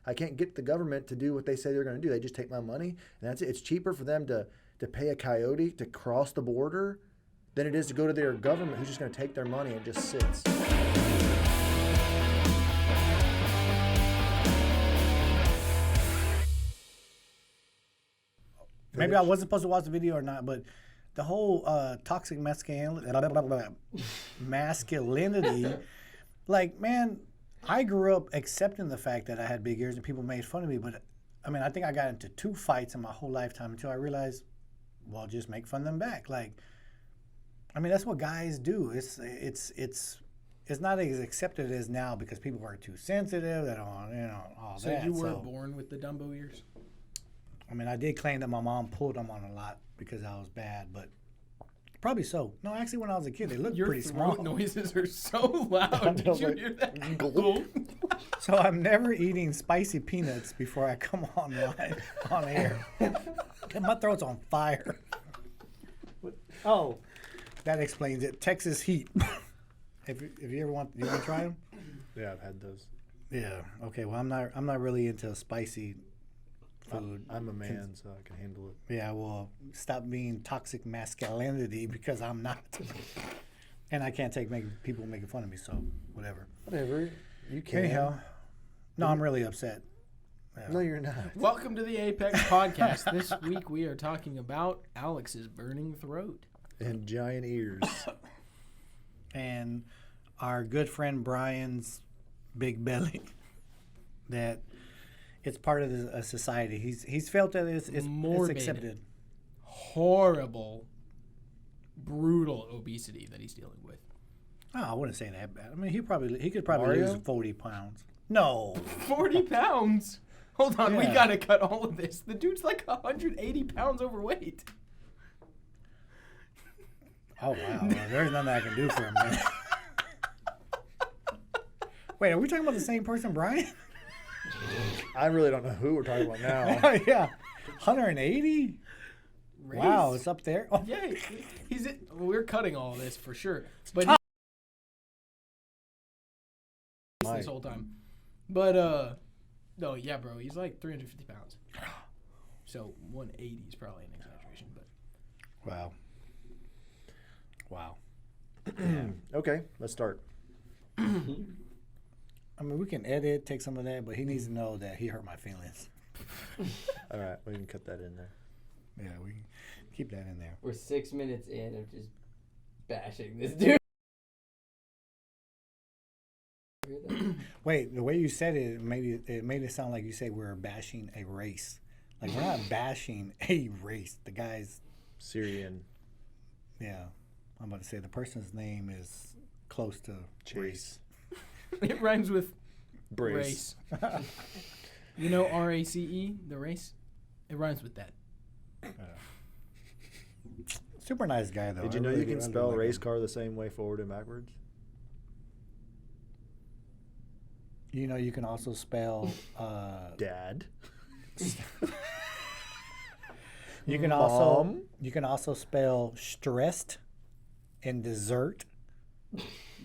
I can't get the government to do what they say they're going to do. They just take my money, and that's it. It's cheaper for them to pay a coyote to cross the border than it is to go to their government who's just going to take their money and just sits. Maybe I wasn't supposed to watch the video or not, but the whole toxic masculinity, like, man, I grew up accepting the fact that I had big ears and people made fun of me. But I mean, I think I got into 2 fights in my whole lifetime until I realized, well, just make fun of them back. Like, I mean, that's what guys do. It's not as accepted as now because people are too sensitive. They don't, all so that. So you weren't born with the Dumbo ears? I mean, I did claim that my mom pulled them on a lot because I was bad, but probably so. No, actually, when I was a kid, they looked pretty small. Your noises are so loud. Did you hear that? So I'm never eating spicy peanuts before I come online on air. My throat's on fire. Oh, that explains it. Texas heat. If you ever want, you want to try them? Yeah, I've had those. Yeah. Okay. Well, I'm not really into spicy food. I'm a man, so I can handle it. Yeah, well, stop being toxic masculinity because I'm not. And I can't take people making fun of me, so whatever. Whatever. You can. Anyhow, no, I'm really upset. Yeah. No, you're not. Welcome to the APECS Podcast. This week we are talking about Alex's burning throat. And giant ears. And our good friend Brian's big belly. That it's part of a society. He's felt that it's accepted. Horrible, brutal obesity that he's dealing with. Oh, I wouldn't say that bad. I mean, he could probably Mario? lose 40 pounds. No. 40 pounds? Hold on, we Yeah. gotta cut all of this. The dude's like 180 pounds overweight. Oh, wow. Well, there's nothing I can do for him, man. Wait, are we talking about the same person, Brian? I really don't know who we're talking about now. Yeah. 180? Wow, it's up there. Oh. Yeah, we're cutting all of this for sure. But this whole time. But, no, yeah, bro, he's like 350 pounds. So 180 is probably an exaggeration, but. Wow. Okay, let's start. I mean, we can edit, take some of that, but he needs to know that he hurt my feelings. All right, we can cut that in there. Yeah, we can keep that in there. We're 6 minutes in of just bashing this dude. Wait, the way you said it made it sound like you said we're bashing a race. Like, we're not bashing a race. The guy's Syrian. Yeah. I'm about to say the person's name is close to Chase. It rhymes with Brace. race. You know RACE, the race? It rhymes with that. Super nice guy, though. Did you know you can spell race car the same way forward and backwards? You know you can also spell Dad. You can also spell stressed and dessert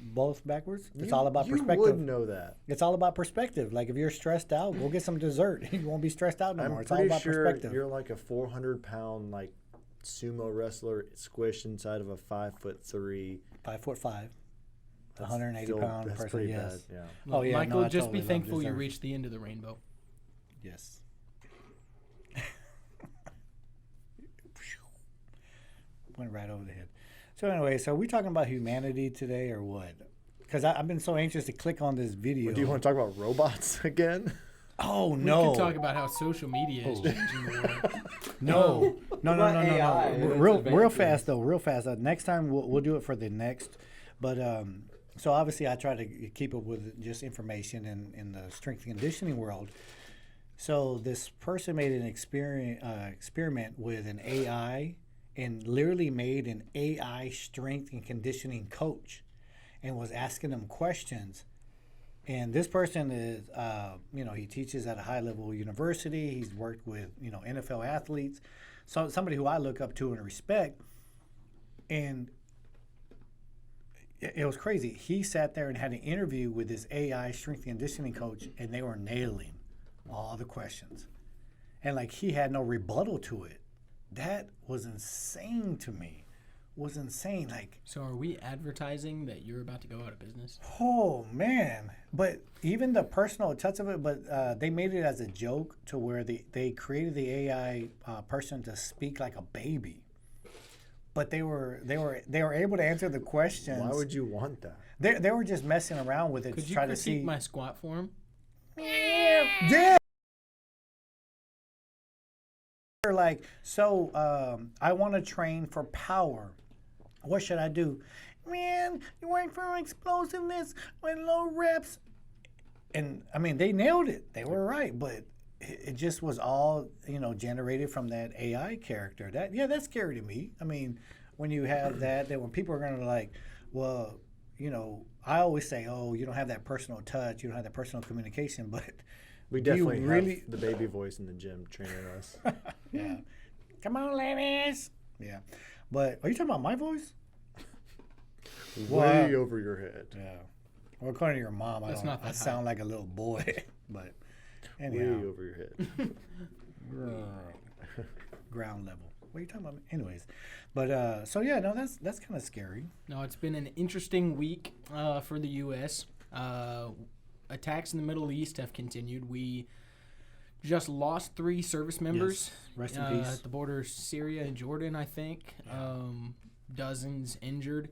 both backwards. It's all about perspective. You would know that. It's all about perspective. Like, if you're stressed out, go get some dessert. You won't be stressed out no more. It's all about perspective. You're like a 400-pound like sumo wrestler squished inside of a 5'3". 5'5". 180-pound person. Pretty Yes. bad, yeah. Oh yeah. Michael, no, I just totally be thankful love you dessert. reached the end of the rainbow. Yes. Went right over the head. So anyway, so are we talking about humanity today or what? Because I've been so anxious to click on this video. Do you want to talk about robots again? Oh, We no. could talk about how social media is changing the world. No. AI? Real fast, though. Real fast. Next time, we'll do it for the next. But so obviously I try to keep up with just information in the strength and conditioning world. So this person made an experiment with an AI and literally made an AI strength and conditioning coach and was asking them questions. And this person is, he teaches at a high-level university. He's worked with, NFL athletes. So somebody who I look up to and respect. And it was crazy. He sat there and had an interview with this AI strength and conditioning coach, and they were nailing. all the questions. And like he had no rebuttal to it. That was insane to me. Was insane. Like, So are we advertising that you're about to go out of business? oh man. But even the personal touch of it, but they made it as a joke to where they created the AI person to speak like a baby. But they were able to answer the questions. Why would you want that? They were just messing around with it Could to you try to critique see. my squat form? Yeah. They're like, so I want to train for power. What should I do? Man, you work for explosiveness with low reps. And I mean, they nailed it. They were right, but it just was all, generated from that AI character. That's scary to me. I mean, when you have that when people are going to like, well, I always say, oh, you don't have that personal touch, you don't have that personal communication, but We do you definitely really have the baby voice in the gym training us. yeah. Come on, ladies. Yeah. But are you talking about my voice? Way over your head. Yeah. Well, according to your mom, That's not that I sound like a little boy. But Way anyhow, over your head. ground level. What are you talking about? Anyways, but so yeah, no, that's kind of scary. No, it's been an interesting week for the U.S. Attacks in the Middle East have continued. We just lost 3 service members. Yes. Rest in peace. At the border of Syria and Jordan, I think. Dozens injured.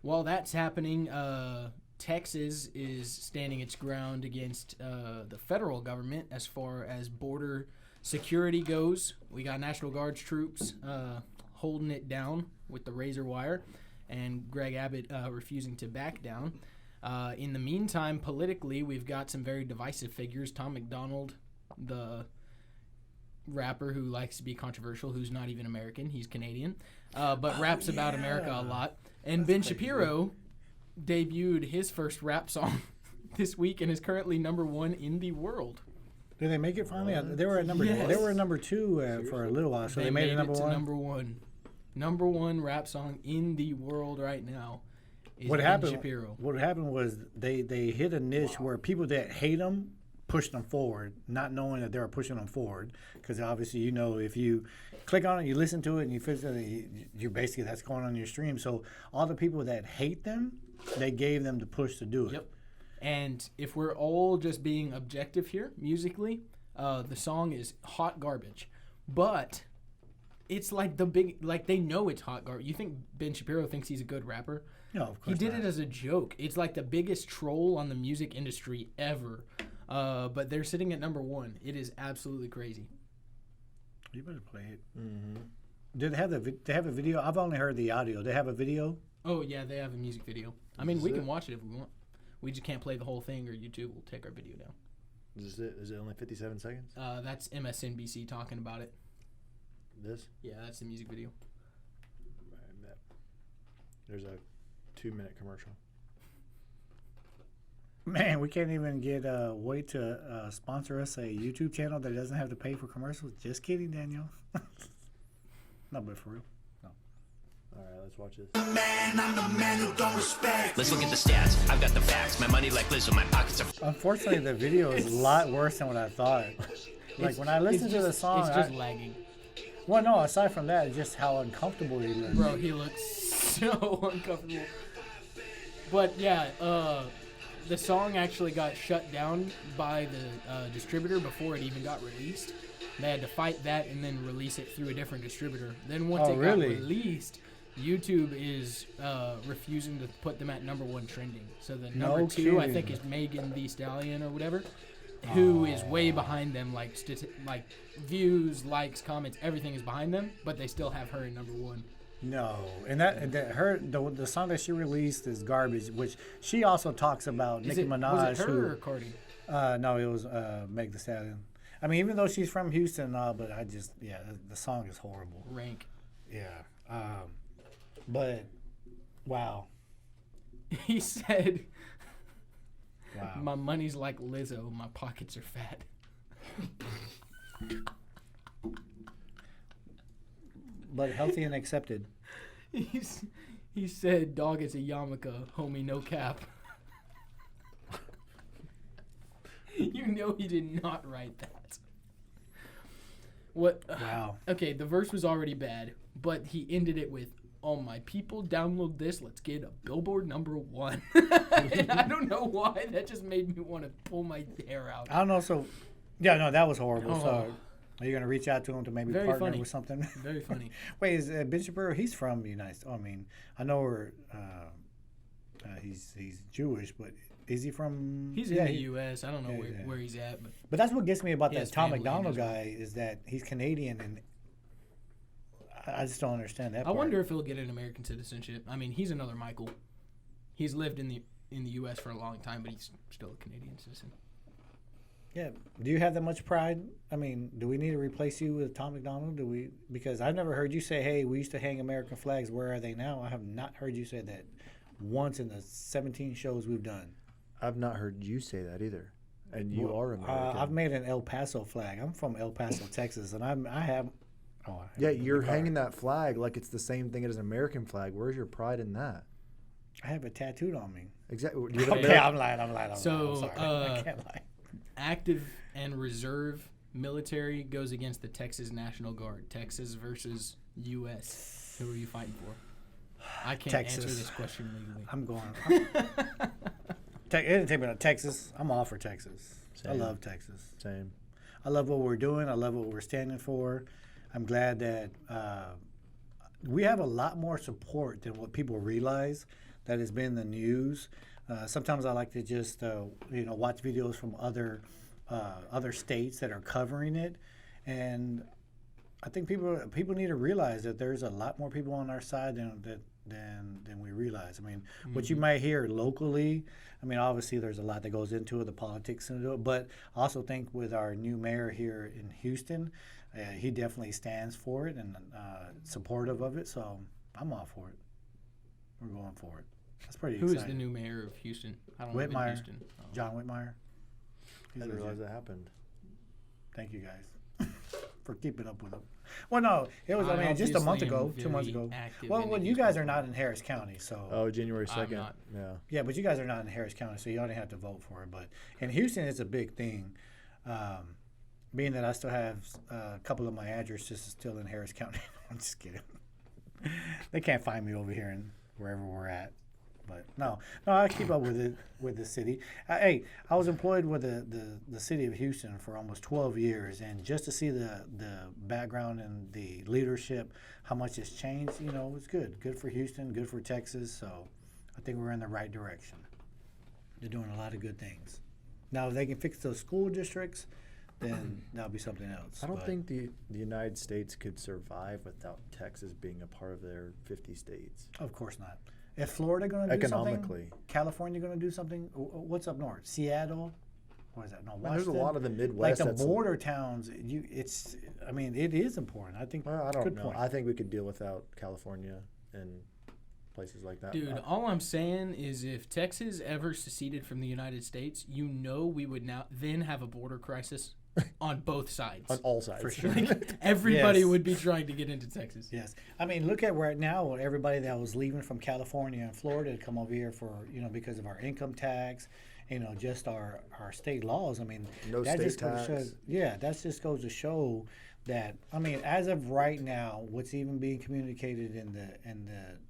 While that's happening, Texas is standing its ground against the federal government as far as border security goes. We got National Guards troops holding it down with the razor wire, and Greg Abbott refusing to back down. In the meantime, politically, we've got some very divisive figures. Tom McDonald, the rapper who likes to be controversial, who's not even American. He's Canadian, but raps about America a lot. And Ben Shapiro debuted his first rap song this week and is currently #1 in the world. Did they make it finally? They were at number. Yes. They were at #2 for a little while, so they made it to #1. #1 rap song in the world right now. Is What Ben happened? Shapiro. What happened was they hit a niche where people that hate them pushed them forward, not knowing that they were pushing them forward. Because obviously, if you click on it, you listen to it, and you physically, you're basically that's going on your stream. So all the people that hate them, they gave them the push to do it. Yep. And if we're all just being objective here, musically, the song is hot garbage. But it's like they know it's hot garbage. You think Ben Shapiro thinks he's a good rapper? No, of course He did not. it as a joke. It's like the biggest troll on the music industry ever. But they're sitting at #1. It is absolutely crazy. You better play it. Mm-hmm. Did they have they have a video? I've only heard the audio. They have a video. Oh, yeah, they have a music video. I mean, we can watch it if we want. We just can't play the whole thing or YouTube will take our video down. Is it only 57 seconds? That's MSNBC talking about it. This? Yeah, that's the music video. I bet. There's a 2-minute commercial. Man, we can't even get Way to sponsor us a YouTube channel that doesn't have to pay for commercials. Just kidding, Daniel. No, but for real. No. All right, let's watch this. Man, I'm the man who don't respect. Let's look at the stats. I've got the facts. My money like Lizzo. My pockets are. Unfortunately, the video is a lot worse than what I thought. Like when I listen to the song, it's just lagging. well, no. Aside from that, it's just how uncomfortable he looks. Bro, he looks so uncomfortable. But yeah, the song actually got shut down by the distributor before it even got released. They had to fight that and then release it through a different distributor. Then once Oh, it really? got released, YouTube is refusing to put them at #1 trending. So the No number 2, I kidding. think, is Megan Thee Stallion or whatever, who is way behind them, like views, likes, comments, everything is behind them, but they still have her in #1. No, and the song that she released is garbage. Which she also talks about Nicki Minaj. Was it her or Cardi? No, it was Meg Thee Stallion. I mean, even though she's from Houston and all, but the song is horrible. Rank. Yeah. But, wow. He said, Wow. "My money's like Lizzo. My pockets are fat." But healthy and accepted. He said, "Dog is a yarmulke, homie, no cap." You know he did not write that. What? Wow. Okay, the verse was already bad, but he ended it with, "All my people, download this. Let's get a Billboard #1." And I don't know why. That just made me want to pull my hair out. I don't know. So, yeah, no, that was horrible. Oh. So, are you going to reach out to him to maybe Very partner funny. with something? Very funny. Wait, is Ben Shapiro? He's from the United States. I mean, I know he's Jewish, but is he from? He's in the U.S. I don't know where he's at, but But that's what gets me about He that has Tom family in McDonald Israel. guy is that he's Canadian, and I just don't understand that. I part. wonder if he'll get an American citizenship. I mean, he's another Michael. He's lived in the U.S. for a long time, but he's still a Canadian citizen. Yeah. Do you have that much pride? I mean, do we need to replace you with Tom McDonald? Do we? Because I've never heard you say, "Hey, we used to hang American flags. Where are they now?" I have not heard you say that once in the 17 shows we've done. I've not heard you say that either. And you are American. I've made an El Paso flag. I'm from El Paso, Texas, and I have. Oh, I have Yeah, it in the you're car. hanging that flag like it's the same thing as an American flag. Where's your pride in that? I have it tattooed on me. Exactly. Okay, I'm lying. I'm So, sorry. I can't lie. Active and reserve military goes against the Texas National Guard. Texas versus U.S. Who are you fighting for? I can't answer Texas. this question legally. I'm going. It didn't take me to Texas. I'm all for Texas. I Same. love Texas. Same. I love what we're doing. I love what we're standing for. I'm glad that we have a lot more support than what people realize that has been in the news. Sometimes I like to just watch videos from other states that are covering it, and I think people need to realize that there's a lot more people on our side than we realize. I mean, what you might hear locally, I mean, obviously there's a lot that goes into it, the politics into it, but I also think with our new mayor here in Houston, he definitely stands for it and supportive of it, so I'm all for it. We're going for it. That's pretty Who exciting. is the new mayor of Houston? I don't live in Whitmire. Houston. Oh. John Whitmire. I He's didn't realize legit. that happened. Thank you guys for keeping up with him. Well, no, it was. I mean, just a obviously month am ago, 2 months very ago. active Well, in well, the you guys Houston are not in Harris County, so Oh, January I'm 2nd. not. Yeah. yeah, but you guys are not in Harris County, so you don't have to vote for it. But in Houston, it's a big thing. Being that I still have a couple of my addresses still in Harris County. I'm just kidding. They can't find me over here and wherever we're at. But no, I keep up with it with the city. Hey, I was employed with the city of Houston for almost 12 years, and just to see the background and the leadership, how much it's changed, it's good for Houston, good for Texas. So I think we're in the right direction. They're doing a lot of good things. Now, if they can fix those school districts, then that'll be something else. I don't But think the United States could survive without Texas being a part of their 50 states. Of course not. Is Florida going to do something? Economically. California going to do something? What's up north? Seattle? What is that? No, Man, there's a Washington? lot of the Like Midwest. the that's border towns. It is important. I think. Well, I don't good know. point. I think we could deal without California and places like that. Dude, all I'm saying is if Texas ever seceded from the United States, we would then have a border crisis on both sides. on all sides. For sure. Like, everybody Yes. would be trying to get into Texas. Yes, I mean, look at right now everybody that was leaving from California and Florida to come over here for because of our income tax, just our state laws. I mean, No that state just goes to tax. show, that just goes to show that as of right now, what's even being communicated in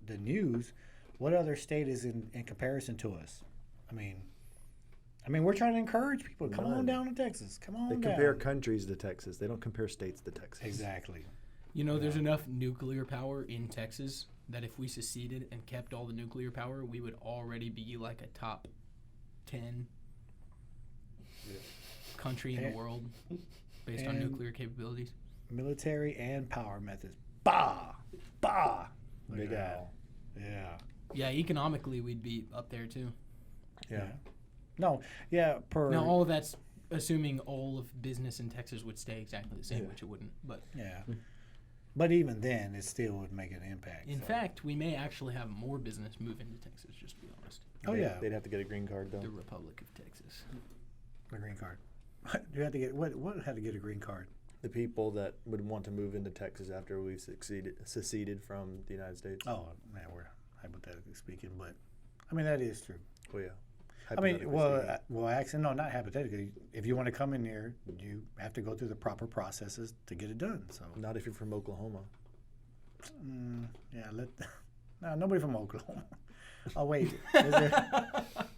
the news, what other state is in comparison to us? I mean, we're trying to encourage people. Come on None. down to Texas. Come on They down. compare countries to Texas. They don't compare states to Texas. Exactly. There's enough nuclear power in Texas that if we seceded and kept all the nuclear power, we would already be like a top 10 country in the And- world based on and- nuclear capabilities. Military and power methods. Bah! Bah! Look Big at that. Al. Yeah. Yeah, economically, we'd be up there too. Yeah. No, yeah, Now, all of that's assuming all of business in Texas would stay exactly the same, Yeah. which it wouldn't. But yeah. But even then, it still would make an impact. in so. fact, we may actually have more business move into Texas, just to be honest. Oh, yeah. They'd have to get a green card though. The Republic of Texas. A green card. You had to get what had to get a green card? The people that would want to move into Texas after we seceded from the United States. Oh, man, we're hypothetically speaking, but I mean that is true. Oh yeah. I mean, hypothetically speaking. actually, no, not hypothetically. If you want to come in here, you have to go through the proper processes to get it done. So, Not if you're from Oklahoma. yeah, no, nobody from Oklahoma. Oh wait, is there?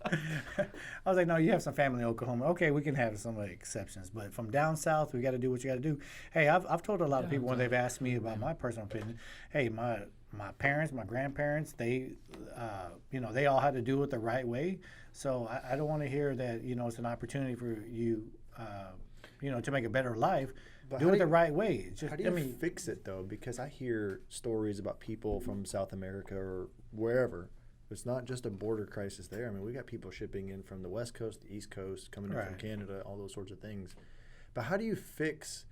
I was like, no, you have some family in Oklahoma. Okay, we can have some exceptions, but from down south, we got to do what you got to do. Hey, I've told a lot of people when they've asked me about my personal opinion. Hey, my parents, my grandparents, they they all had to do it the right way. So I don't want to hear that it's an opportunity for you to make a better life. But Do how it do the you- right way. How do you fix it though? Because I hear stories about people from South America or wherever. It's not just a border crisis there. I mean, we got people shipping in from the West Coast, the East Coast, coming in from Right. Canada, all those sorts of things. But how do you fix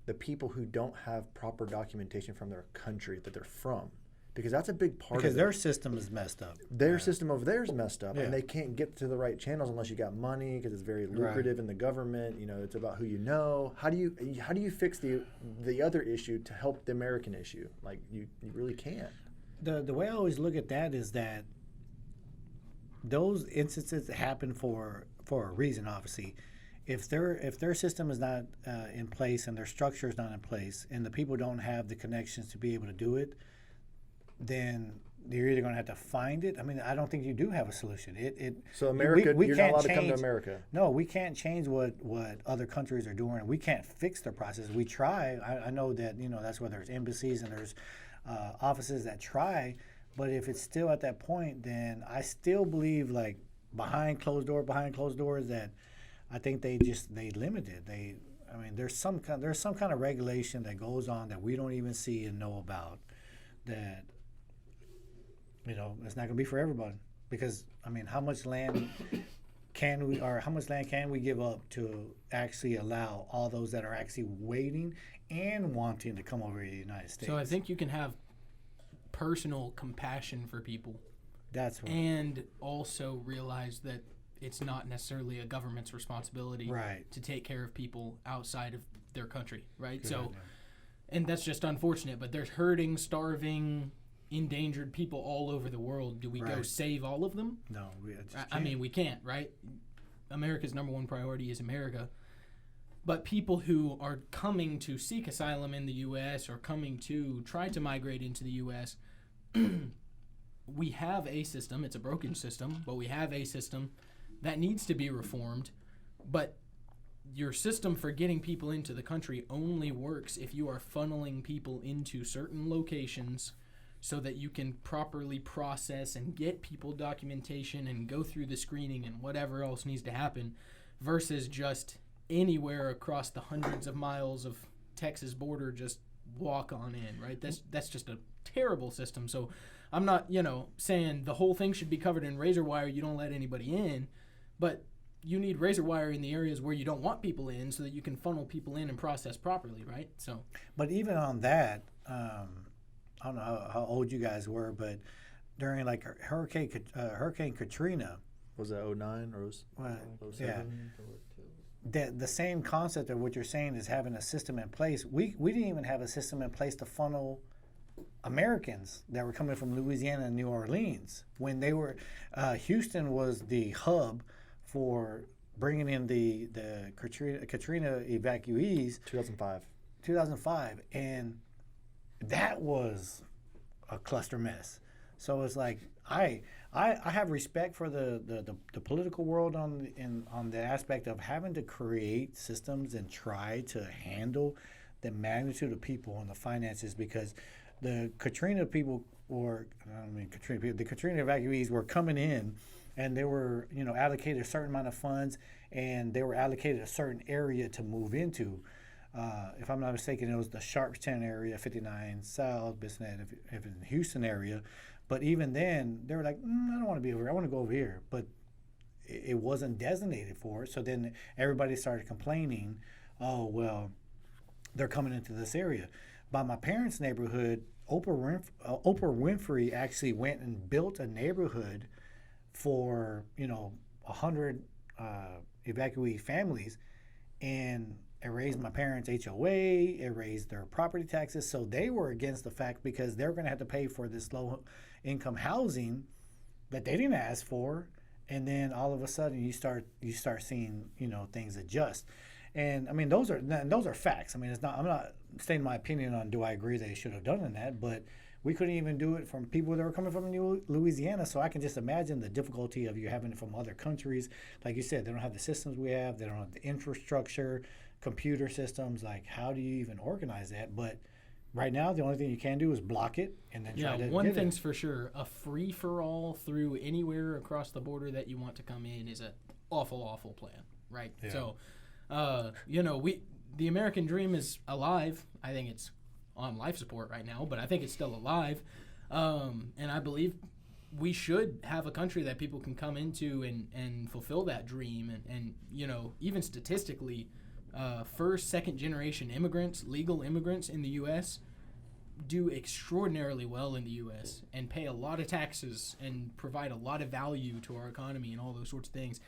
the people who don't have proper documentation from their country that they're from? Because that's a big part because of their it. system is messed up. Their system over there is messed up, Yeah. and they can't get to the right channels unless you got money because it's very lucrative in the government. It's about who you know. How do you fix the other issue to help the American issue? Like you really can't. The way I always look at that is that those instances happen for a reason. Obviously, if their system is not in place and their structure is not in place, and the people don't have the connections to be able to do it, then you're either going to have to find it. I mean, I don't think you do have a solution. So America, we you're not can't allowed to come to change- America. No, we can't change what other countries are doing. We can't fix their process. We try. I know that that's where there's embassies and there's offices that try. But if it's still at that point, then I still believe like behind closed doors that I think they limit it. There's some kind of regulation that goes on that we don't even see and know about that. It's not going to be for everybody because how much land can we give up to actually allow all those that are actually waiting and wanting to come over to the United States? So I think you can have personal compassion for people that's what, and also realize that it's not necessarily a government's responsibility Right. to take care of people outside of their country, right? Good So, idea. and that's just unfortunate, but there's hurting, starving, endangered people all over the world. Do we go Right. save all of them? no, we just I mean, can't. we can't, right? America's number one priority is America. But people who are coming to seek asylum in the U.S. or coming to try to migrate into the U.S., we have a system. It's a broken system, but we have a system that needs to be reformed. But your system for getting people into the country only works if you are funneling people into certain locations so that you can properly process and get people documentation and go through the screening and whatever else needs to happen versus just anywhere across the hundreds of miles of Texas border just walk on in, right? That's just a terrible system. So I'm not, saying the whole thing should be covered in razor wire, you don't let anybody in, but you need razor wire in the areas where you don't want people in so that you can funnel people in and process properly, right? So But even on that, I don't know how old you guys were, but during like Hurricane Katrina, Was that 09 or was well, 07? the same concept of what you're saying is having a system in place. We didn't even have a system in place to funnel Americans that were coming from Louisiana and New Orleans when they were. Houston was the hub for bringing in the Katrina evacuees. 2005, and that was a cluster mess. So it's like I have respect for the political world on the aspect of having to create systems and try to handle the magnitude of people and the finances, because the Katrina people the Katrina evacuees were coming in and they were allocated a certain amount of funds and they were allocated a certain area to move into. If I'm not mistaken, it was the Sharpstown area, 59 South, Bissonnette, if in the Houston area. But even then, they were like, I don't want to be over here. I want to go over here. But it wasn't designated for it. So then everybody started complaining, oh, well, they're coming into this area. By my parents' neighborhood, Oprah Winfrey actually went and built a neighborhood for 100 evacuee families, and it raised my parents' HOA, it raised their property taxes, so they were against the fact because they're going to have to pay for this low-income housing that they didn't ask for, and then all of a sudden you start seeing things adjust. And I mean those are facts. I mean I'm not stating my opinion on do I agree they should have done that, but we couldn't even do it from people that were coming from Louisiana. So I can just imagine the difficulty of you having it from other countries. Like you said, they don't have the systems we have. They don't have the infrastructure, computer systems. Like, how do you even organize that? But right now, the only thing you can do is block it and then try to one thing's for sure. A free-for-all through anywhere across the border that you want to come in is an awful plan, right? Yeah. So, the American dream is alive. I think it's on life support right now, but I think it's still alive. And I believe we should have a country that people can come into and fulfill that dream. And even statistically, first, second generation immigrants, legal immigrants in the U.S. do extraordinarily well in the U.S. and pay a lot of taxes and provide a lot of value to our economy and all those sorts of things.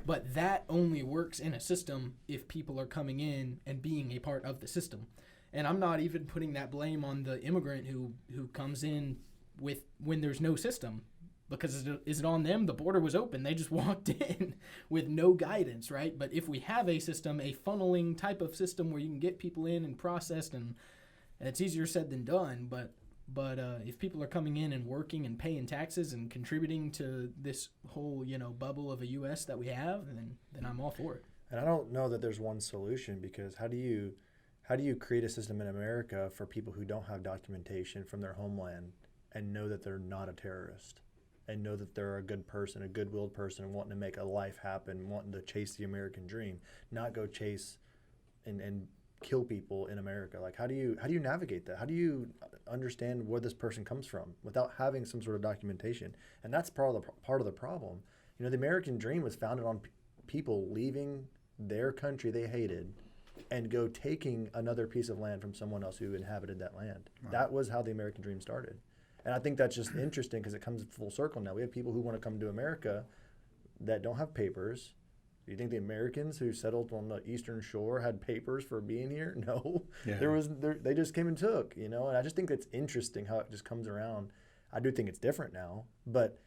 But that only works in a system if people are coming in and being a part of the system. And I'm not even putting that blame on the immigrant who comes in when there's no system, because is it on them? The border was open. They just walked in with no guidance, right? But if we have a system, a funneling type of system where you can get people in and processed, and it's easier said than done, but if people are coming in and working and paying taxes and contributing to this whole bubble of a U.S. that we have, then I'm all for it. And I don't know that there's one solution, because how do you create a system in America for people who don't have documentation from their homeland and know that they're not a terrorist and know that they're a good person, a good-willed person wanting to make a life happen, wanting to chase the American dream, not go chase and kill people in America? Like, how do you navigate that? How do you understand where this person comes from without having some sort of documentation? And that's part of the problem. The American dream was founded on people leaving their country they hated and go taking another piece of land from someone else who inhabited that land. Right. That was how the American dream started. And I think that's just interesting because it comes full circle now. We have people who want to come to America that don't have papers. Do you think the Americans who settled on the Eastern Shore had papers for being here? No. Yeah. They just came and took, and I just think it's interesting how it just comes around. I do think it's different now, but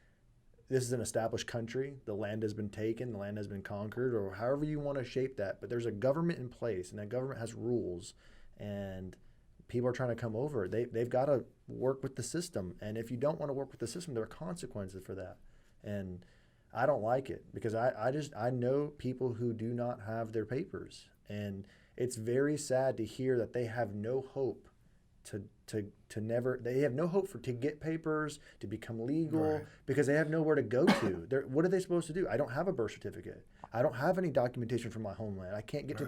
this is an established country. The land has been taken, the land has been conquered, or however you want to shape that. But there's a government in place, and that government has rules, and people are trying to come over. They've got to work with the system. And if you don't want to work with the system, there are consequences for that. And I don't like it, because I know people who do not have their papers. And it's very sad to hear that they have no hope they have no hope to get papers, to become legal, right, because they have nowhere to go to. What are they supposed to do? I don't have a birth certificate. I don't have any documentation from my homeland. I can't get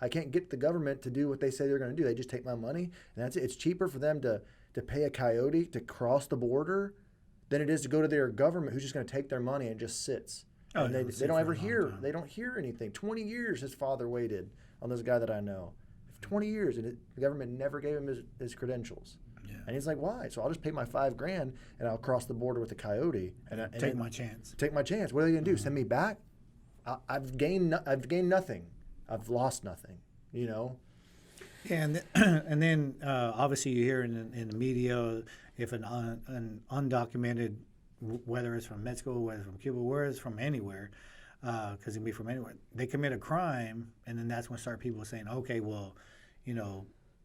I can't get the government to do what they say they're going to do. They just take my money, and that's it. It's cheaper for them to pay a coyote to cross the border than it is to go to their government, who's just going to take their money and just sits. And they don't ever hear. They don't hear anything. 20 years his father waited on this guy that I know. 20 years, and the government never gave him his credentials. Yeah. And he's like, why? So I'll just pay my $5,000 and I'll cross the border with a coyote and take my chance. Take my chance. What are they going to do? Send me back? I've gained nothing. I've lost nothing. And then obviously you hear in the media, if an undocumented, whether it's from Mexico, whether it's from Cuba, whether it's from anywhere, because it can be from anywhere, they commit a crime, and then that's when people saying, okay, well,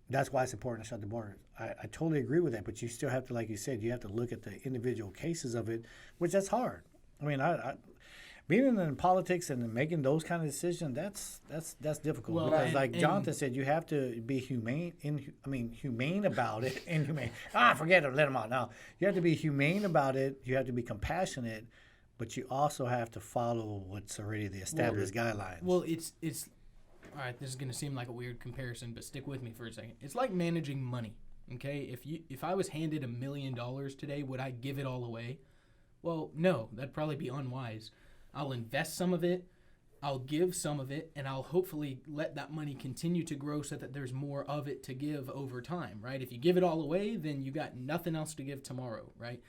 that's why it's important to shut the border. I totally agree with that, but you still have to, like you said, you have to look at the individual cases of it, which that's hard. I mean, I being in politics and making those kind of decisions, that's difficult. Well, because like Jonathan said, you have to be humane about it. Inhumane. Forget it, let them out. Now, you have to be humane about it. You have to be compassionate, but you also have to follow what's already the established guidelines. Well, it's all right. This is going to seem like a weird comparison, but stick with me for a second. It's like managing money. Okay, if I was handed $1 million today, would I give it all away? Well, no, that'd probably be unwise. I'll invest some of it, I'll give some of it, and I'll hopefully let that money continue to grow so that there's more of it to give over time, right? If you give it all away, then you got nothing else to give tomorrow, right?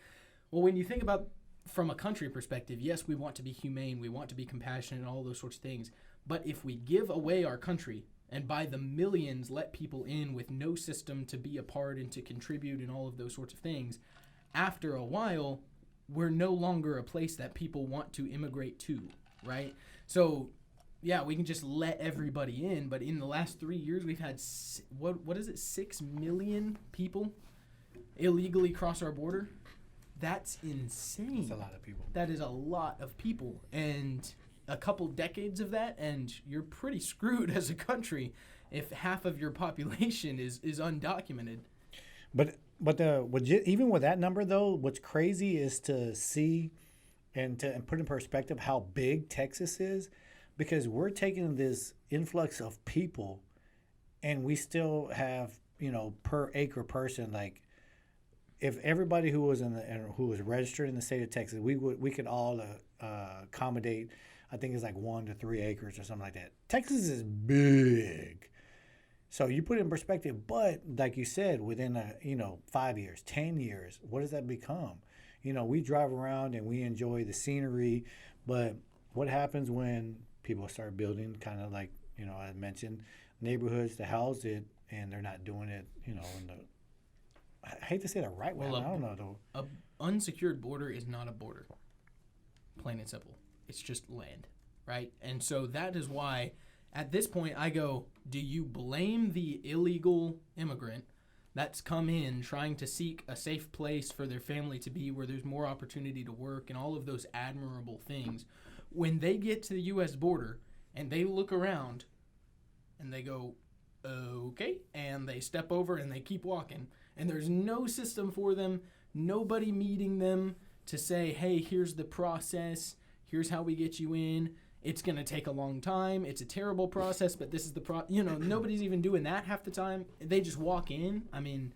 Well, when you think about from a country perspective, yes, we want to be humane, we want to be compassionate, and all those sorts of things. But if we give away our country and by the millions let people in with no system to be a part and to contribute and all of those sorts of things, after a while, we're no longer a place that people want to immigrate to, right? So, yeah, we can just let everybody in, but in the last 3 years, we've had, what is it, 6 million people illegally cross our border? That's insane. That's a lot of people. That is a lot of people. And a couple decades of that, and you're pretty screwed as a country if half of your population is undocumented. But even with that number, though, what's crazy is to see and put in perspective how big Texas is, because we're taking this influx of people and we still have, per acre person, like, if everybody who was who was registered in the state of Texas, we could all accommodate, I think it's like 1 to 3 acres or something like that. Texas is big, so you put it in perspective. But like you said, within 5 years, 10 years, what does that become? We drive around and we enjoy the scenery, but what happens when people start building, kind of like I mentioned, neighborhoods to house it, and they're not doing it, in the, I hate to say the right way. I don't know though. A unsecured border is not a border. Plain and simple. It's just land, right? And so that is why, at this point, I go, do you blame the illegal immigrant that's come in trying to seek a safe place for their family to be, where there's more opportunity to work and all of those admirable things, when they get to the U.S. border and they look around and they go, okay, and they step over and they keep walking, and there's no system for them, nobody meeting them to say, hey, here's the process, here's how we get you in, it's going to take a long time, it's a terrible process, but this is the nobody's even doing that half the time. They just walk in. I mean,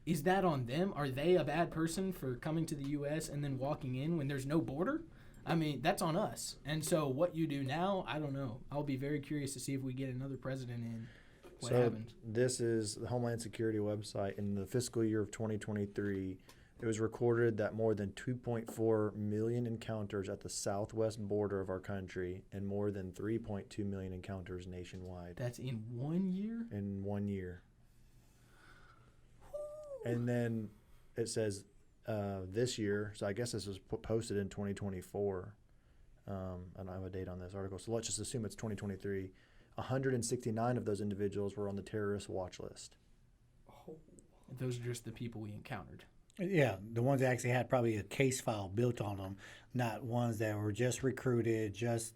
is that on them? Are they a bad person for coming to the U.S. and then walking in when there's no border? I mean, that's on us. And so what you do now, I don't know. I'll be very curious to see if we get another president in. What happens? This is the Homeland Security website. In the fiscal year of 2023, it was recorded that more than 2.4 million encounters at the southwest border of our country and more than 3.2 million encounters nationwide. That's in 1 year? In 1 year. And then it says this year, so I guess this was posted in 2024. I don't have a date on this article, so let's just assume it's 2023. 169 of those individuals were on the terrorist watch list. Oh. Those are just the people we encountered. Yeah, the ones that actually had probably a case file built on them, not ones that were just recruited, just,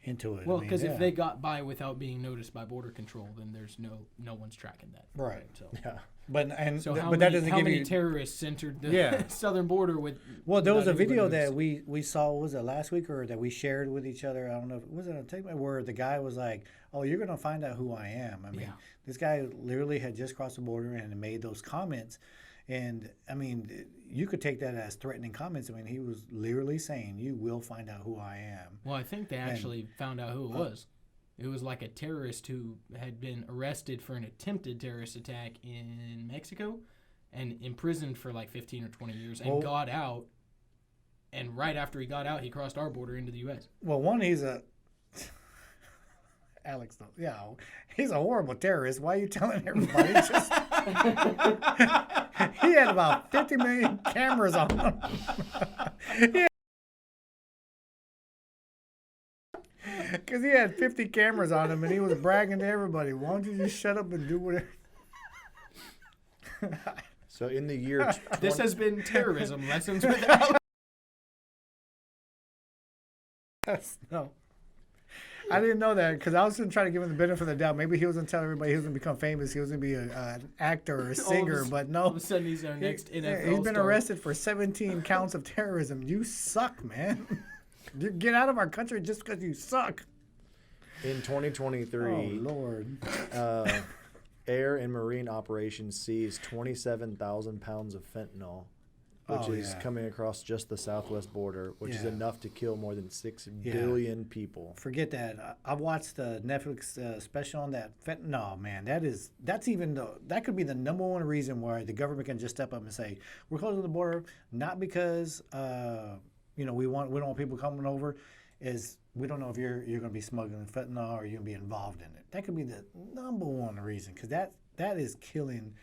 into it. Well, because if they got by without being noticed by Border Control, then there's no one's tracking that. Right. So. Yeah. But that doesn't how give many you terrorists entered the southern border with? Well, there was a video that we saw. Was it last week or that we shared with each other? I don't know. Was it on TikTok where the guy was like, "Oh, you're gonna find out who I am." I mean, this guy literally had just crossed the border and made those comments. And I mean, you could take that as threatening comments. I mean, he was literally saying, "You will find out who I am." Well, I think they actually found out who it was. It was like a terrorist who had been arrested for an attempted terrorist attack in Mexico and imprisoned for like 15 or 20 years and got out. And right after he got out, he crossed our border into the U.S. Well, one, he's a Alex, though. Yeah, he's a horrible terrorist. Why are you telling everybody? Just he had about 50 million cameras on him. Because he had 50 cameras on him, and he was bragging to everybody. Why don't you just shut up and do whatever? So in the year... This has been Terrorism Lessons with Alex. No. I didn't know that because I was going to try to give him the benefit of the doubt. Maybe he was going to tell everybody he was going to become famous. He was going to be an actor or a singer, but no. All of a sudden, he's our next NFL He's been star. arrested for 17 counts of terrorism. You suck, man. You get out of our country just because you suck. In 2023, oh, Lord. Air and Marine operations seized 27,000 pounds of fentanyl, which is coming across just the southwest border, which is enough to kill more than 6 billion people. Forget that. I've watched the Netflix special on that fentanyl, man. That could be the number one reason why the government can just step up and say, we're closing the border, not because we don't want people coming over, is we don't know if you're going to be smuggling fentanyl or you're going to be involved in it. That could be the number one reason, because that is killing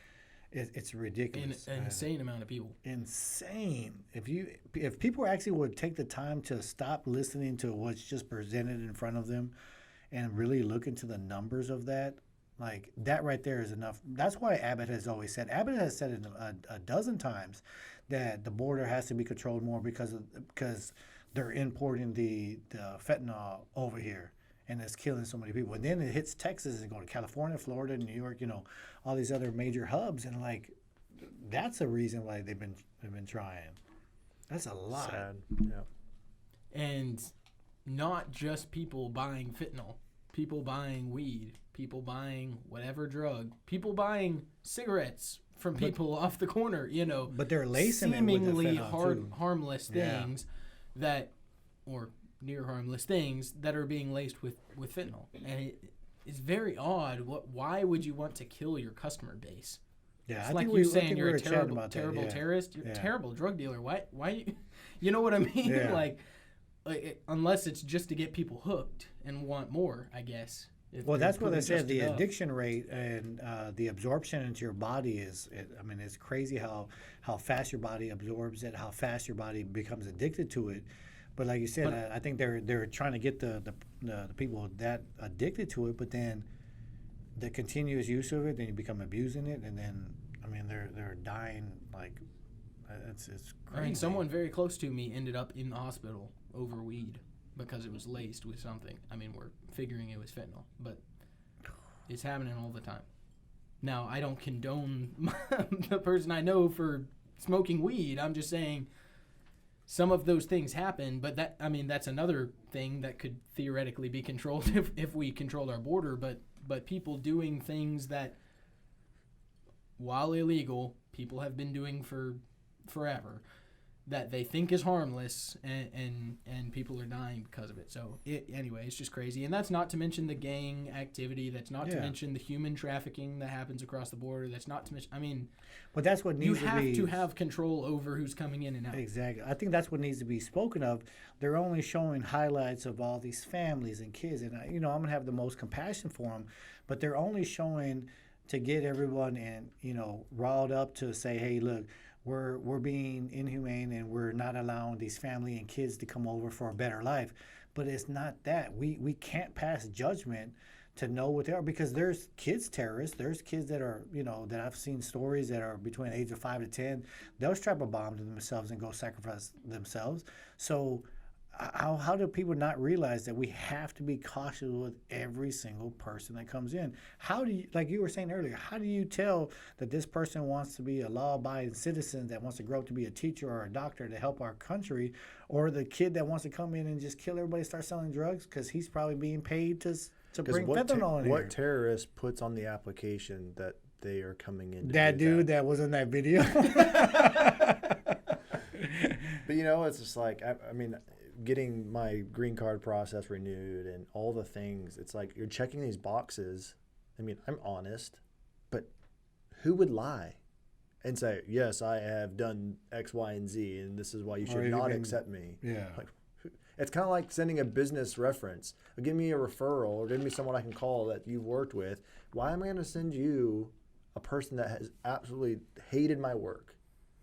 It's ridiculous. An insane amount of people. Insane. If people actually would take the time to stop listening to what's just presented in front of them and really look into the numbers of that, like that right there is enough. That's why Abbott has always said. Abbott has said it a dozen times that the border has to be controlled more because they're importing the fentanyl over here. And it's killing so many people. And then it hits Texas and going to California, Florida, New York, all these other major hubs. And like, that's the reason why they've been trying. That's a lot. Sad. Yeah. And not just people buying fentanyl, people buying weed, people buying whatever drug, people buying cigarettes from people off the corner, But they're lacing it with the seemingly fentanyl too. harmless things or near harmless things that are being laced with fentanyl. And it's very odd. Why would you want to kill your customer base? Yeah, It's I like think you're I saying think you're we a were chatting terrible about that, yeah. terrorist. You're a Yeah. terrible drug dealer. Why you know what I mean? Yeah. like unless it's just to get people hooked and want more, I guess. If Well, they're that's what they putting said. just The enough. addiction rate and the absorption into your body it's crazy how fast your body absorbs it, how fast your body becomes addicted to it. But like you said, I think they're trying to get the people that addicted to it, but then the continuous use of it, then you become abusing it, and then they're dying like it's crazy. I mean, someone very close to me ended up in the hospital over weed because it was laced with something. I mean, we're figuring it was fentanyl, but it's happening all the time. Now, I don't condone the person I know for smoking weed. I'm just saying some of those things happen, but that's another thing that could theoretically be controlled if we controlled our border. But people doing things that, while illegal, people have been doing for forever, that they think is harmless, and people are dying because of it. So anyway, it's just crazy. And that's not to mention the gang activity. That's not to mention the human trafficking that happens across the border. That's not to mention, but that's what needs you to be. have to have control over who's coming in and out. Exactly. I think that's what needs to be spoken of. They're only showing highlights of all these families and kids, and I'm gonna have the most compassion for them, but they're only showing to get everyone riled up to say, hey, look, we're being inhumane and we're not allowing these family and kids to come over for a better life. But it's not that. We can't pass judgment to know what they are, because there's kids terrorists. There's kids that are, that I've seen stories that are between the age of 5 to 10. They'll strap a bomb to themselves and go sacrifice themselves. So how do people not realize that we have to be cautious with every single person that comes in? How do you, like you were saying earlier, how do you tell that this person wants to be a law-abiding citizen that wants to grow up to be a teacher or a doctor to help our country, or the kid that wants to come in and just kill everybody and start selling drugs because he's probably being paid to bring fentanyl in here? What terrorist puts on the application that they are coming in to That do dude that was in that video. But it's just like, I mean, getting my green card process renewed and all the things, it's like you're checking these boxes. I mean, I'm honest, but who would lie and say, yes, I have done X, Y, and Z, and this is why you should not accept me? Yeah. Like, it's kind of like sending a business reference. Or give me a referral, or give me someone I can call that you've worked with. Why am I going to send you a person that has absolutely hated my work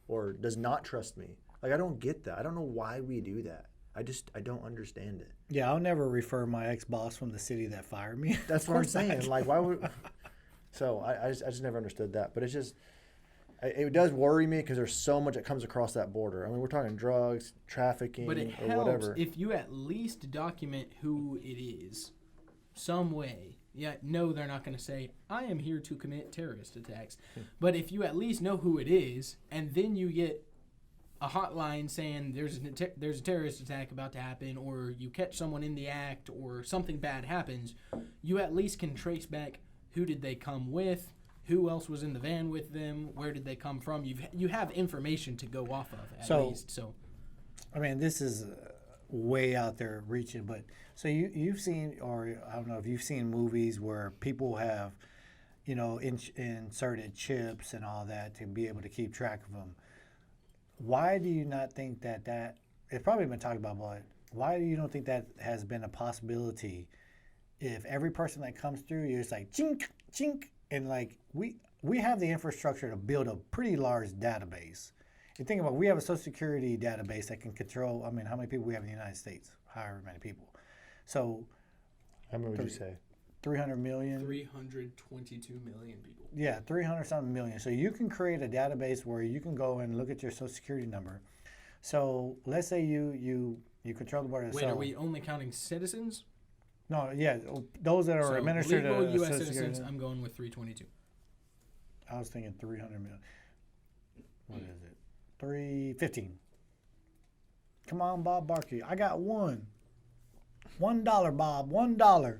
or does not trust me? Like, I don't get that. I don't know why we do that. I don't understand it. Yeah, I'll never refer my ex-boss from the city that fired me. That's what I'm saying. Like, why would? So I just never understood that. But it's just, it does worry me because there's so much that comes across that border. I mean, we're talking drugs, trafficking, But it or helps whatever. if you at least document who it is, some way. Yeah, no, they're not going to say, I am here to commit terrorist attacks. But if you at least know who it is, and then you get a hotline saying there's a terrorist attack about to happen, or you catch someone in the act, or something bad happens, you at least can trace back who did they come with, who else was in the van with them, where did they come from. You have information to go off of at least. So, I mean, this is way out there reaching, but so you've seen, or I don't know if you've seen movies where people have, inserted chips and all that to be able to keep track of them. Why do you not think that it's probably been talked about, but why do you don't think that has been a possibility? If every person that comes through, you're just like chink, chink, and like we have the infrastructure to build a pretty large database. You think about, we have a Social Security database that can control. I mean, how many people we have in the United States? However many people. So, How many would you say? 300 million. 322 million people. Yeah, 300 something million. So you can create a database where you can go and look at your Social Security number. So let's say you control the border. Wait, are we only counting citizens? No, yeah, those that are So administered legal to U.S. Social citizens, Security. I'm going with 322. I was thinking 300 million. What is it? 315. Come on, Bob Barkley. I got $1, Bob. $1.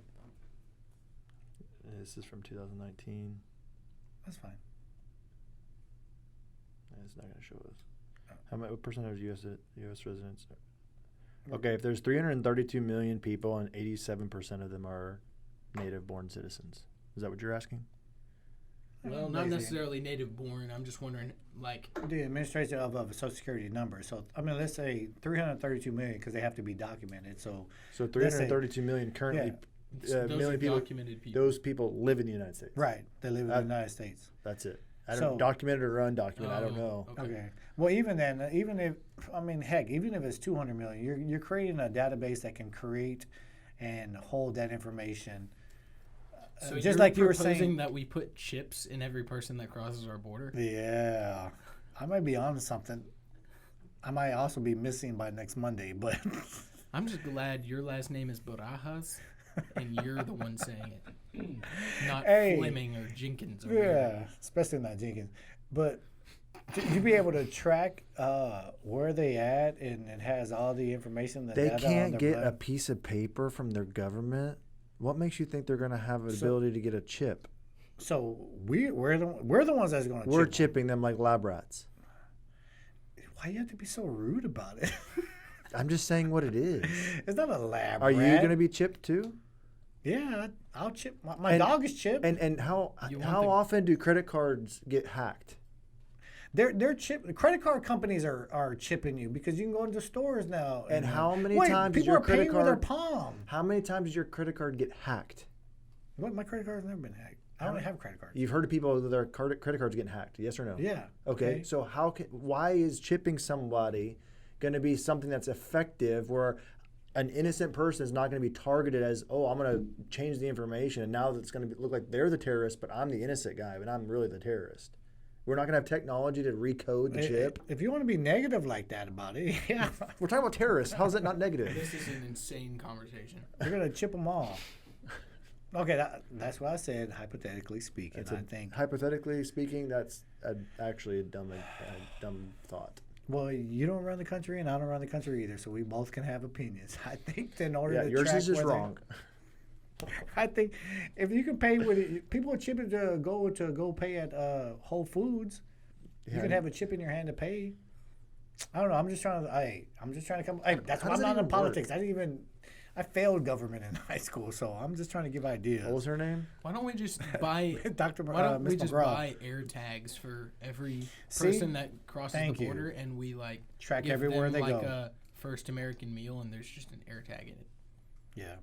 This is from 2019. That's fine. It's not going to show us. What percentage of U.S. residents? Okay, if there's 332 million people and 87% of them are native-born citizens, is that what you're asking? Well, not necessarily native born. I'm just wondering, like, The administration of a Social Security number. So, I mean, let's say 332 million because they have to be documented. So 332 million currently, those are million people. documented people. Those people live in the United States. right, they live in the United States. That's it. I So- don't documented or undocumented. I don't know. Okay. Well, even then, even if even if it's 200 million, you're creating a database that can create and hold that information. So Just you're like you were proposing saying. that we put chips in every person that crosses our border? Yeah, I might be on to something. I might also be missing by next Monday, but I'm just glad your last name is Barajas, and you're the one saying it, not Hey. Fleming or Jenkins. Or whatever. yeah, especially not Jenkins. But you be able to track where they at, and it has all the information. The They data on can't their get blood. a piece of paper from their government. What makes you think they're going to have an ability to get a chip? So we're the ones that's going to. We're chipping them like lab rats. Why you have to be so rude about it? I'm just saying what it is. It's not a lab. Are you rat. going to be chipped too? Yeah, I'll chip. My And- dog is chipped. And how You want how the- often do credit cards get hacked? They're chip. Credit card companies are chipping you because you can go into stores now. And how many Wait, times does people your are paying credit with their card? palm? How many times does your credit card get hacked? What? My credit card has never been hacked. I don't have credit cards. You've heard of people that their credit cards getting hacked? Yes or no? Yeah. Okay. So why is chipping somebody going to be something that's effective where an innocent person is not going to be targeted as, oh, I'm going to change the information and now it's going to look like they're the terrorist, but I'm the innocent guy, but I'm really the terrorist. We're not going to have technology to recode the chip. If you want to be negative like that about it, yeah, We're talking about terrorists. How is that not negative? This is an insane conversation. they're gonna chip them all. Okay, that's what I said. Hypothetically speaking, I think. Hypothetically speaking, that's actually a dumb thought. Well, you don't run the country, and I don't run the country either, so we both can have opinions. I think in order Yeah, to yours track is just whether- wrong. I think if you can pay with it, people are chipping to go pay at Whole Foods. You Yeah. can have a chip in your hand to pay. I don't know. I'm just trying to. I'm just trying to come. Hey, that's How why does I'm that not in even politics. I failed government in high school, so I'm just trying to give ideas. What was her name? Why don't we just buy? Dr. Why don't we Miss just McGraw. buy air tags for every See? person that crosses Thank the you. border, and we like Track give everywhere them they like go. a first American meal, and there's just an air tag in it. Yeah.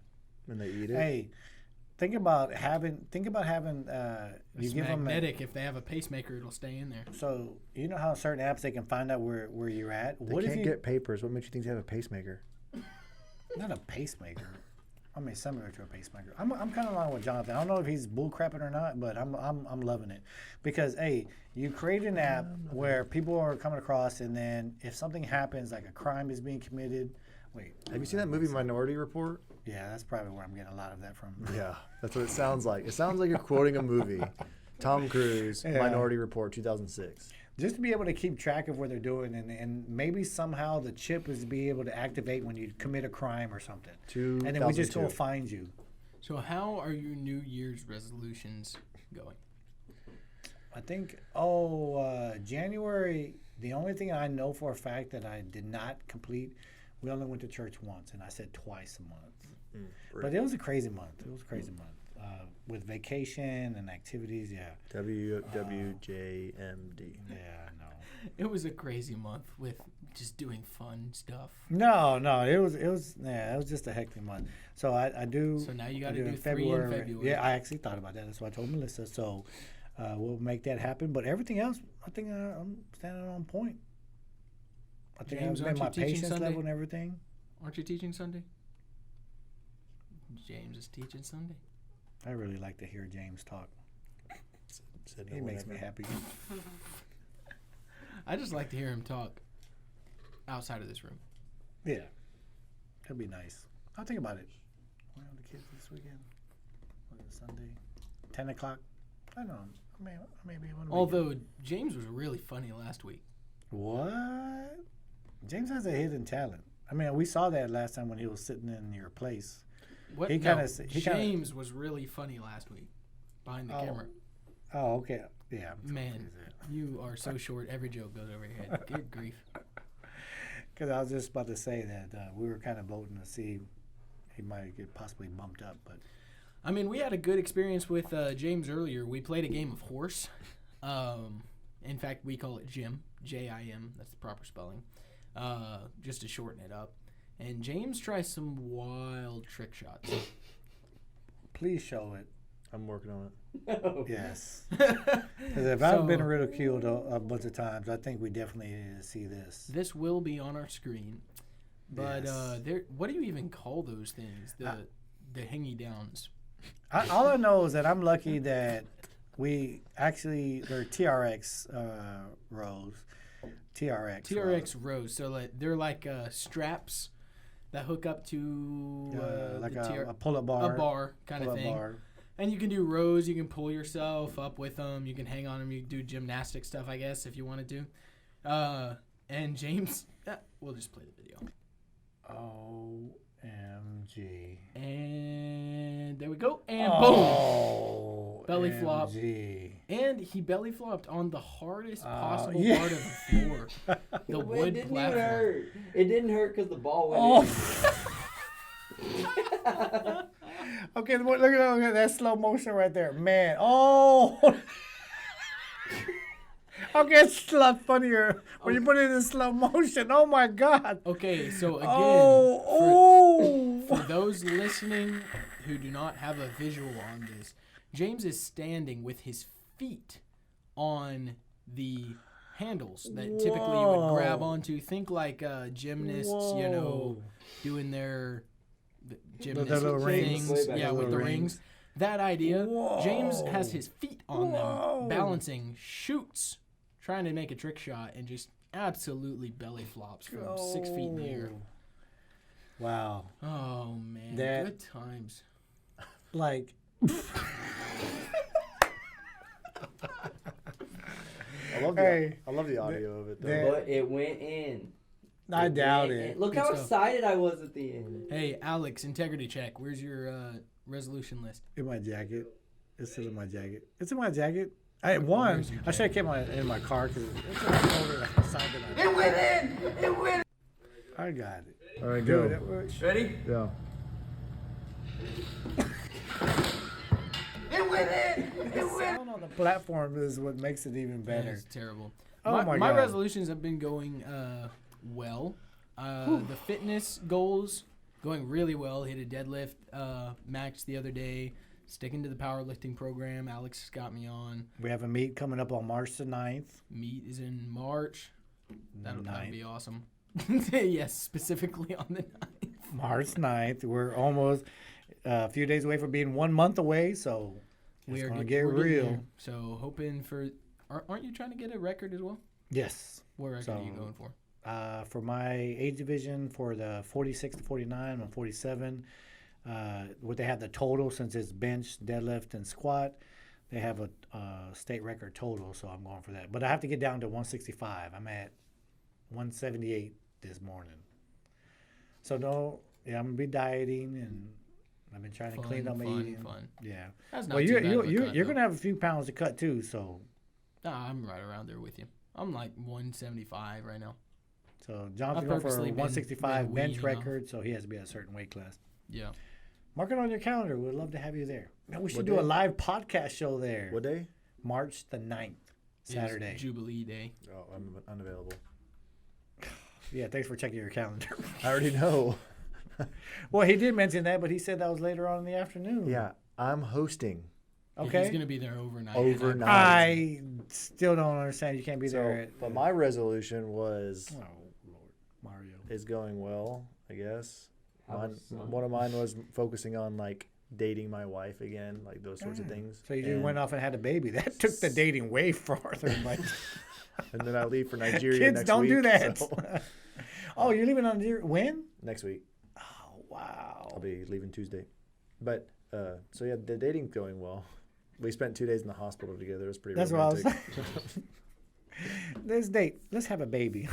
When they eat it? Hey, think about having. It's You give them. magnetic. If they have a pacemaker, it'll stay in there. So you know how certain apps they can find out where you're at. They What if can't you get papers. What makes you think they have a pacemaker? not a pacemaker? I mean, similar to a pacemaker. I'm kind of along with Jonathan. I don't know if he's bullcrapping or not, but I'm loving it because hey, you create an app where people are coming across, and then if something happens, like a crime is being committed. Wait, Have you seen that movie Minority Report? yeah, that's probably where I'm getting a lot of that from. Yeah, that's what it sounds like. It sounds like you're quoting a movie. Tom Cruise, Yeah. Minority Report, 2006. Just to be able to keep track of what they're doing, and maybe somehow the chip is to be able to activate when you commit a crime or something. And then we just go 2002. find you. So how are your New Year's resolutions going? I think, January, the only thing I know for a fact that I did not complete, we only went to church once, and I said twice a month. But it was a crazy month. It was a crazy month. With vacation and activities, yeah. WWJMD. Yeah, no. It was a crazy month with just doing fun stuff. No, it was just a hectic month. So I do. So now you I gotta in do 3 in February. Yeah, I actually thought about that. That's why I told Melissa. So we'll make that happen. But everything else, I think I'm standing on point. I think James, I've aren't made my you teaching patience Sunday? level and everything. Aren't you teaching Sunday? James is teaching Sunday. I really like to hear James talk. Said He no makes me whenever. happy. I just like to hear him talk outside of this room. Yeah, that'd be nice. I'll think about it. Where are the kids this weekend? Was it Sunday? 10 o'clock? I don't know. Maybe one weekend. Although James was really funny last week. What? James has a hidden talent. I mean, we saw that last time when he was sitting in your place. What? He No, kinda- he kinda- James was really funny last week behind the camera. Oh, okay. Yeah. Man, you are so short. Every joke goes over your head. Good grief. Because I was just about to say that we were kind of voting to see he might get possibly bumped up, but I mean, we had a good experience with James earlier. We played a game of horse. In fact, we call it Jim, J-I-M. That's the proper spelling, just to shorten it up. And James tries some wild trick shots. please show it. I'm working on it. Yes. Because if I've been ridiculed a bunch of times, I think we definitely need to see this. This will be on our screen. But Yes. what do you even call those things? The hingy downs. All I know is that I'm lucky that they're TRX rows. TRX rows. So they're like straps that hook up to like the a pull-up bar. a bar kind of pull-up thing. bar. And you can do rows. You can pull yourself up with them. You can hang on them. You can do gymnastic stuff, I guess, if you wanted to. And James, we'll just play the video. OMG. And there we go. And Oh, boom. Belly flop. OMG. And he belly flopped on the hardest possible yeah. part of the floor. The It wood didn't even platform. hurt. It didn't hurt because the ball went in. Okay, look at that slow motion right there. Man. Oh. Okay, it's a lot funnier when you put it in slow motion. Oh, my God. Okay, so again, Oh. for those listening who do not have a visual on this, James is standing with his feet on the handles that typically you would grab onto. Think like gymnasts, Whoa. doing their The gymnast little things. rings. Yeah, with the rings. That idea, James has his feet on them, balancing, shoots, trying to make a trick shot, and just absolutely belly flops from 6 feet in the air. Wow. Oh, man. That- Good times. Like, I love the Hey, I love the audio of it though. that- But it went in. I doubt went in. it. Look Good how stuff. excited I was at the end. Hey, Alex, integrity check. Where's your resolution list? In my jacket. It's still in my jacket. It's in my jacket. I had one. Where's your I should have kept in my car because it's a lot colder outside than I. It went in! It went I got it. All right, Dude, go. that works. Ready? Yeah. It went in! It went Sound on the platform is what makes it even better. It's terrible. Oh my my God. resolutions have been going well. The fitness goals going really well. Hit a deadlift max the other day. Sticking to the powerlifting program. Alex got me on. We have a meet coming up on March the 9th. Meet is in March. That'll Ninth. be awesome. Yes, specifically on the 9th. March 9th. We're almost a few days away from being 1 month away, so it's going to get we're getting real. there. So hoping for. Aren't you trying to get a record as well? Yes. What record are you So- going for? For my age division, for the 46 to 49, I'm 47. What they have the total, since it's bench, deadlift, and squat, they have a state record total, so I'm going for that. But I have to get down to 165. I'm at 178 this morning. So I'm gonna be dieting, and I've been trying to clean up my eating. Fun. Yeah. That's not Well, too bad of a you're cut, you're though. gonna have a few pounds to cut too. So I'm right around there with you. I'm like 175 right now. John's going for purposely a been 165 bench weaning off. record, so he has to be at a certain weight class. Yeah. Mark it on your calendar. We'd love to have you there. Man, we should What do a day? live podcast show there. What day? March the 9th, Saturday. Is Jubilee Day. Oh, I'm unavailable. Yeah, thanks for checking your calendar. I already know. Well, he did mention that, but he said that was later on in the afternoon. Yeah, I'm hosting Okay. He's gonna be there overnight. Overnight. I still don't understand. You can't be So, there. but my resolution was Oh Lord, Mario. is going well, I guess. Have a son. One of mine was focusing on like dating my wife again, like those sorts of things. So you just And- went off and had a baby. That took the dating way farther. But and then I leave for Nigeria kids next don't week. do that. So Oh, you're leaving on Nigeria when? next week. Oh wow. I'll be leaving Tuesday. But so yeah, the dating's going well. We spent 2 days in the hospital together. It was pretty That's what I was romantic. Let's date. Let's have a baby.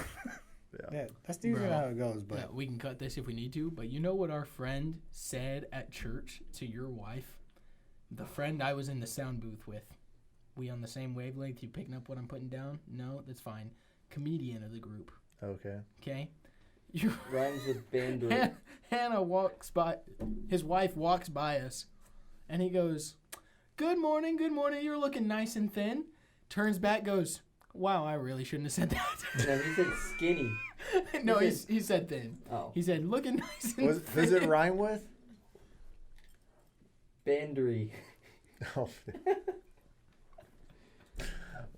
Yeah. Yeah, that's usually Bro. how it goes. But Yeah, we can cut this if we need to. But you know what our friend said at church to your wife? The friend I was in the sound booth with. We on the same wavelength? You picking up what I'm putting down? No, that's fine. Comedian of the group. Okay. Okay. You Rhymes with banter. Hannah walks by. His wife walks by us, and he goes, "Good morning, good morning. You're looking nice and thin." Turns back, goes, "Wow, I really shouldn't have said that." No, he said skinny. No, he said thin. Oh. He said looking nice and thin. Does it rhyme with? Bandery. Oh.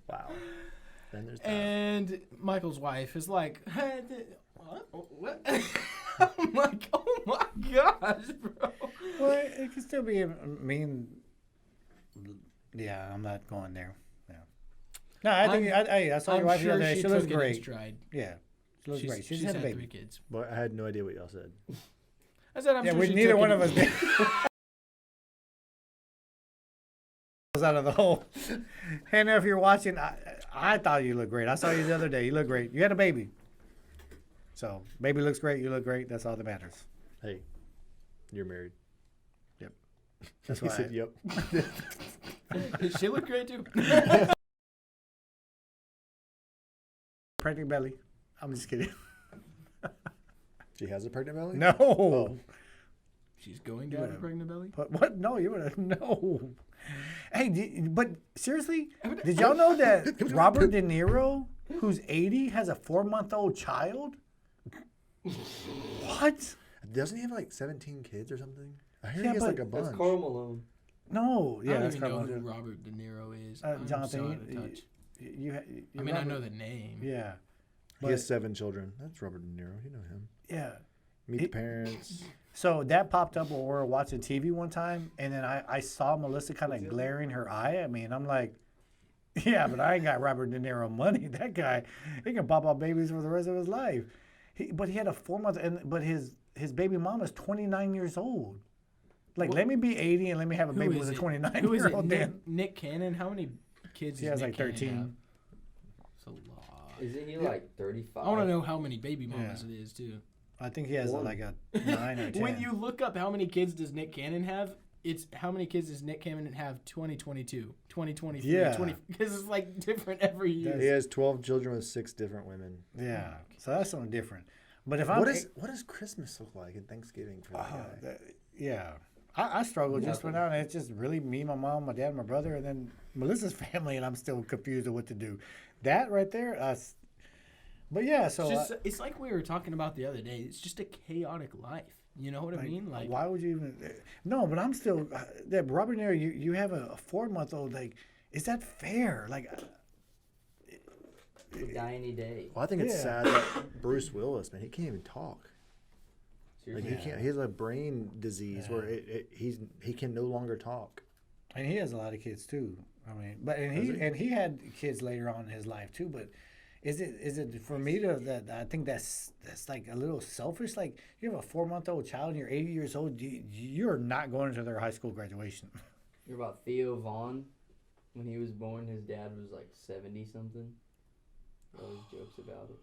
Wow. Then there's that. And Michael's wife is like, what? I'm like, oh my gosh, bro. well, it could still be. I mean, yeah, I'm not going there. Yeah. No, I think I saw your I'm wife the sure other day. She took looks it in great. stride. Yeah, she looks great. She's She's had a had 3 baby. kids. But I had no idea what y'all said. I said, I'm Yeah, sure we she neither took one it of us did. Was out of the hole. Hannah, if you're watching, I thought you looked great. I saw you the other day. You look great. You had a baby. So, baby looks great. You look great. That's all that matters. Hey, you're married. Yep. That's He why. said, "Yep." She looked great too. Pregnant belly. I'm just kidding. She has a pregnant belly. No. Oh. She's going down a pregnant belly. But what? No, you would have no. Hey, but seriously, did y'all know that Robert De Niro, who's 80, has a 4-month-old child? What? Doesn't he have like 17 kids or something? I hear Yeah, he has but- like a bunch. That's Karl Malone. No. I Yeah, don't that's even know Carl. who Robert De Niro is. Jonathan, I'm so out of touch. you I mean, I Robert- know the name. Yeah. He has 7 children. That's Robert De Niro. You know him. Yeah. Meet the Parents. So that popped up when we were watching TV one time, and then I saw Melissa kind of glaring her eye at me, and I'm like, yeah, but I ain't got Robert De Niro money. That guy, he can pop out babies for the rest of his life. But he had a 4-month, but his baby mom is 29 years old. Like, let me be 80 and let me have a Who baby is with a it? 29 Who is year it? old then. Nick Cannon? How many kids He does has Nick like Cannon 13. have? It's a lot. Isn't he like 35? I want to know how many baby mamas Yeah. it is, too. I think he has One. like a 9 or 10. When you look up how many kids does Nick Cannon have, it's how many kids does Nick Cannon have 2022, 2023, Yeah. because it's like different every year. He has 12 children with 6 different women. Yeah, so that's something different. But if I'm What does Christmas look like and Thanksgiving for that guy? yeah, I struggle just for now, and it's just really me, my mom, my dad, my brother, and then Melissa's family, and I'm still confused of what to do. That right there, but yeah, so It's like we were talking about the other day. It's just a chaotic life. You know what I mean? Like, why would you even? No, but I'm still that Robert De Niro. You have a 4-month-old. Like, is that fair? Like, He'll die any day. Well, I think it's Yeah. sad that Bruce Willis, man, he can't even talk. Like Seriously. he can't. He has a brain disease where he can no longer talk. and he has a lot of kids too. I mean, but he had kids later on in his life too. But is it for me to that? I think that's like a little selfish. Like, you have a 4-month-old child and you're 80 years old. You're not going to their high school graduation. You're about Theo Vaughn. When he was born, his dad was like 70 something. All those jokes about it.